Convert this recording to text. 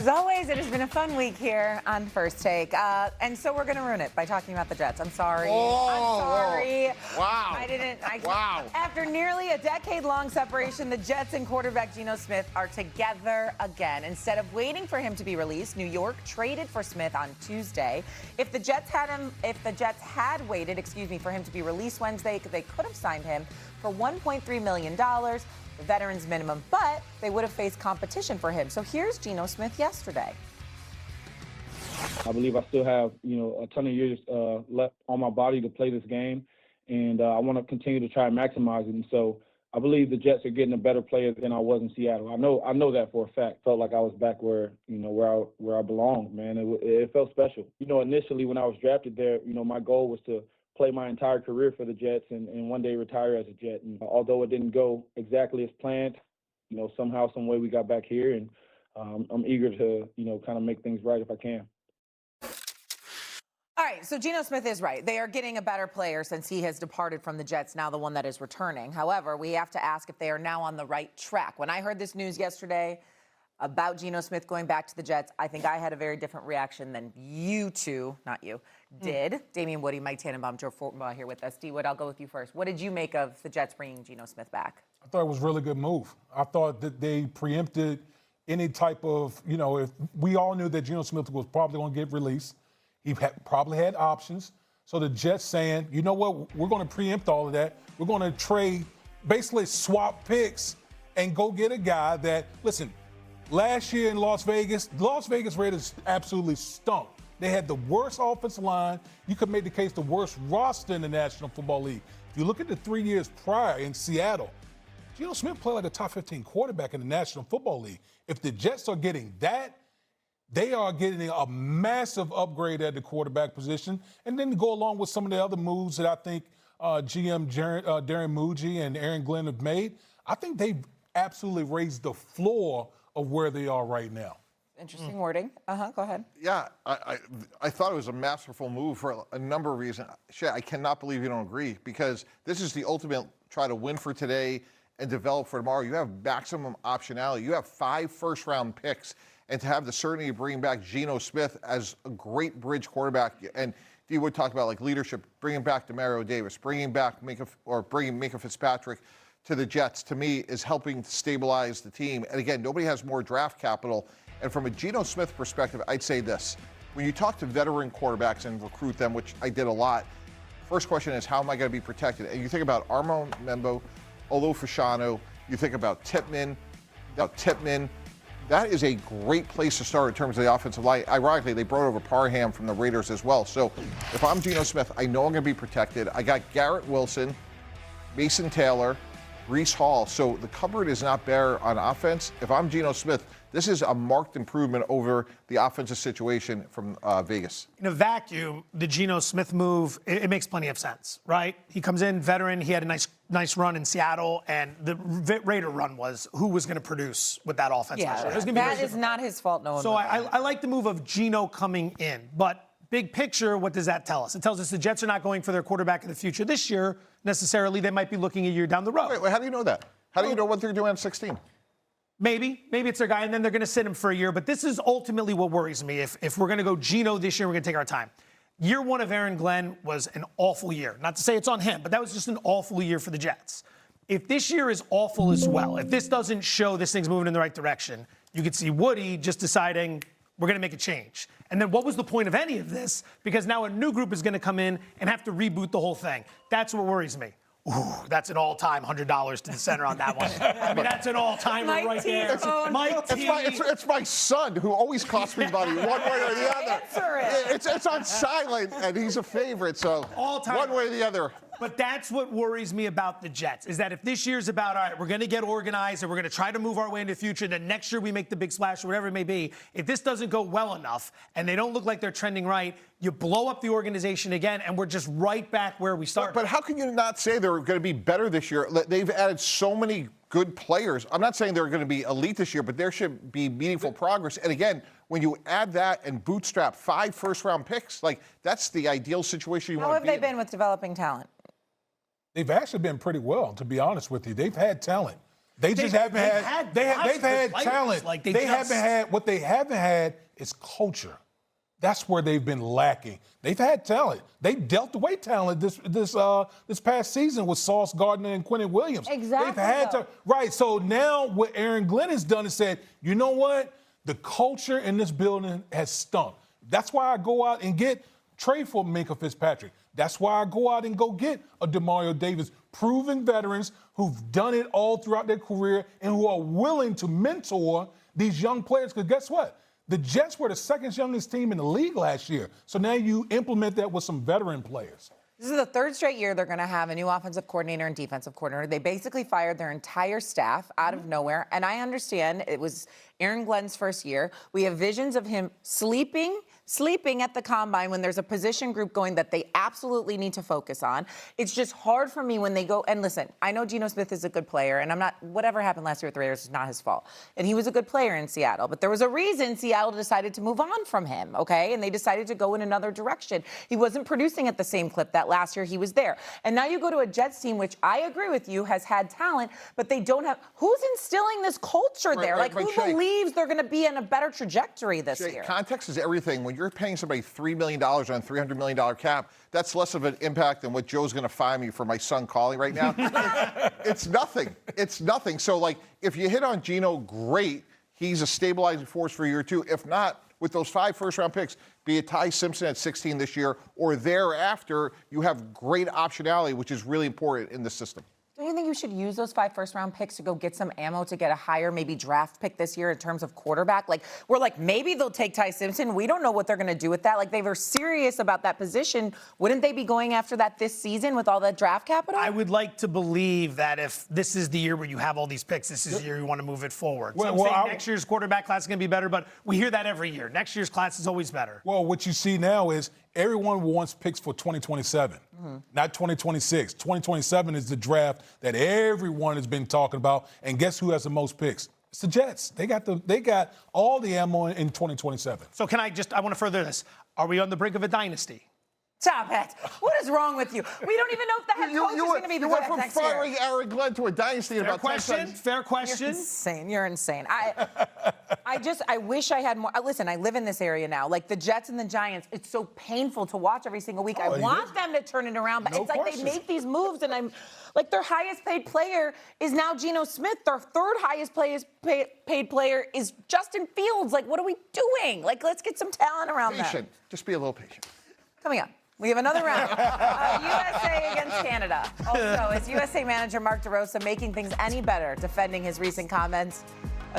always, it has been a fun week here on First Take. And so we're going to ruin it by talking about the Jets. I'm sorry. I'm sorry. Wow. Wow. After nearly a decade-long separation, the Jets and quarterback Geno Smith are together again. Instead of waiting for him to be released, New York traded for Smith on Tuesday. If the Jets had waited, for him to be released Wednesday, they could have signed him for $1.3 million. The veteran's minimum, but they would have faced competition for him. So here's Geno Smith yesterday. I believe I still have, a ton of years left on my body to play this game, and I want to continue to try and maximize it. And so I believe the Jets are getting a better player than I was in Seattle. I know that for a fact. Felt like I was back where I belonged, man. It felt special. Initially when I was drafted there, my goal was to play my entire career for the Jets and one day retire as a Jet. And although it didn't go exactly as planned, somehow, some way we got back here, and I'm eager to, kind of make things right if I can. All right, so Geno Smith is right. They are getting a better player since he has departed from the Jets, now the one that is returning. However, we have to ask if they are now on the right track. When I heard this news yesterday about Geno Smith going back to the Jets, I think I had a very different reaction than you two, not you, did. Damien, Woody, Mike Tannenbaum, Joe Fortenbaugh here with us. D-Wood, I'll go with you first. What did you make of the Jets bringing Geno Smith back? I thought it was a really good move. I thought that they preempted any type of, if we all knew that Geno Smith was probably going to get released. He probably had options. So the Jets saying, you know what, we're going to preempt all of that. We're going to trade, basically swap picks and go get a guy that, listen, last year in Las Vegas Raiders absolutely stunk. They had the worst offensive line. You could make the case the worst roster in the National Football League. If you look at the 3 years prior in Seattle, Geno Smith played like a top 15 quarterback in the National Football League. If the Jets are getting that, they are getting a massive upgrade at the quarterback position. And then to go along with some of the other moves that I think GM Darren Muji and Aaron Glenn have made, I think they've absolutely raised the floor of where they are right now. Interesting wording. Go ahead. Yeah, I thought it was a masterful move for a number of reasons. Shit, I cannot believe you don't agree, because this is the ultimate try to win for today and develop for tomorrow. You have maximum optionality. You have 5 first-round picks, and to have the certainty of bringing back Geno Smith as a great bridge quarterback, and you would talk about like leadership, bringing back Demario Davis, bringing Minka Fitzpatrick to the Jets, to me, is helping to stabilize the team. And again, nobody has more draft capital. And from a Geno Smith perspective, I'd say this. When you talk to veteran quarterbacks and recruit them, which I did a lot, first question is, how am I going to be protected? And you think about Armand Membo, Olu Fashanu, you think about Tippmann. That is a great place to start in terms of the offensive line. Ironically, they brought over Parham from the Raiders as well. So if I'm Geno Smith, I know I'm going to be protected. I got Garrett Wilson, Mason Taylor, Breece Hall. So the cupboard is not bare on offense. If I'm Geno Smith, this is a marked improvement over the offensive situation from Vegas. In a vacuum, the Geno Smith move, it makes plenty of sense, right? He comes in, veteran. He had a nice run in Seattle, and the Raider run was who was going to produce with that offense. Yeah, that is not his fault. No one. So I like the move of Geno coming in, but big picture, what does that tell us? It tells us the Jets are not going for their quarterback of the future this year necessarily. They might be looking a year down the road. Wait, how do you know that? How do you know what they're doing at 16? Maybe it's their guy, and then they're going to sit him for a year. But this is ultimately what worries me. If we're going to go Geno this year, we're going to take our time. Year one of Aaron Glenn was an awful year. Not to say it's on him, but that was just an awful year for the Jets. If this year is awful as well, if this doesn't show this thing's moving in the right direction, you could see Woody just deciding we're going to make a change. And then what was the point of any of this? Because now a new group is going to come in and have to reboot the whole thing. That's what worries me. Ooh, that's an all-time $100 to the center on that one. I mean, that's an all-timer right there. It's my son who always costs me money one way or the other. It's on silent, and he's a favorite, so one way or the other. But that's what worries me about the Jets, is that if this year's about, all right, we're going to get organized and we're going to try to move our way into the future, then next year we make the big splash or whatever it may be, if this doesn't go well enough and they don't look like they're trending right, you blow up the organization again, and we're just right back where we started. But how can you not say they're going to be better this year? They've added so many good players. I'm not saying they're going to be elite this year, but there should be meaningful progress. And again, when you add that and bootstrap 5 first-round picks, like that's the ideal situation you want to be in. How have they been with developing talent? They've actually been pretty well, to be honest with you. They've had talent. They just haven't had. They've had players. talent. Like they haven't had. What they haven't had is culture. That's where they've been lacking. They've had talent. They dealt away talent this past season with Sauce Gardner and Quentin Williams. Exactly. They've had right. So now what Aaron Glenn has done is said, you know what? The culture in this building has stunk. That's why I go out and trade for Minkah Fitzpatrick. That's why I go out and go get a Demario Davis, proven veterans who've done it all throughout their career and who are willing to mentor these young players. Because guess what? The Jets were the second youngest team in the league last year. So now you implement that with some veteran players. This is the third straight year they're going to have a new offensive coordinator and defensive coordinator. They basically fired their entire staff out of nowhere. And I understand it was Aaron Glenn's first year. We have visions of him sleeping at the combine when there's a position group going that they absolutely need to focus on. It's just hard for me when they go, and listen, I know Geno Smith is a good player, and whatever happened last year with the Raiders is not his fault. And he was a good player in Seattle, but there was a reason Seattle decided to move on from him, okay? And they decided to go in another direction. He wasn't producing at the same clip that last year he was there. And now you go to a Jets team, which I agree with you, has had talent, but they don't have, who's instilling this culture there? Who believes they're going to be in a better trajectory this year? Context is everything. When you're paying somebody $3 million on a $300 million cap, that's less of an impact than what Joe's going to fire me for my son calling right now. It's nothing. It's nothing. So, if you hit on Geno, great. He's a stabilizing force for year two. If not, with those 5 first-round picks, be it Ty Simpson at 16 this year or thereafter, you have great optionality, which is really important in the system. Do you think you should use those 5 first-round picks to go get some ammo to get a higher, maybe draft pick this year in terms of quarterback? We're maybe they'll take Ty Simpson. We don't know what they're going to do with that. They were serious about that position. Wouldn't they be going after that this season with all that draft capital? I would like to believe that if this is the year where you have all these picks, this is the year you want to move it forward. So I'm saying next year's quarterback class is going to be better, but we hear that every year. Next year's class is always better. Well, what you see now is everyone wants picks for 2027, not 2026. 2027 is the draft that everyone has been talking about. And guess who has the most picks? It's the Jets. They got all the ammo in 2027. So I want to further this. Are we on the brink of a dynasty? Stop it. What is wrong with you? We don't even know if the head coach is going to be the went from next year. firing Aaron Glenn to a dynasty in about 10 seconds. Fair question. You're insane. You're insane. I wish I had more. Listen, I live in this area now. The Jets and the Giants, it's so painful to watch every single week. I want them to turn it around, but they make these moves, and I'm their highest paid player is now Geno Smith. Their third highest paid player is Justin Fields. What are we doing? Let's get some talent around that. Patient. Just be a little patient. Coming up. We have another round. USA against Canada. Also, is USA manager Mark DeRosa making things any better, defending his recent comments?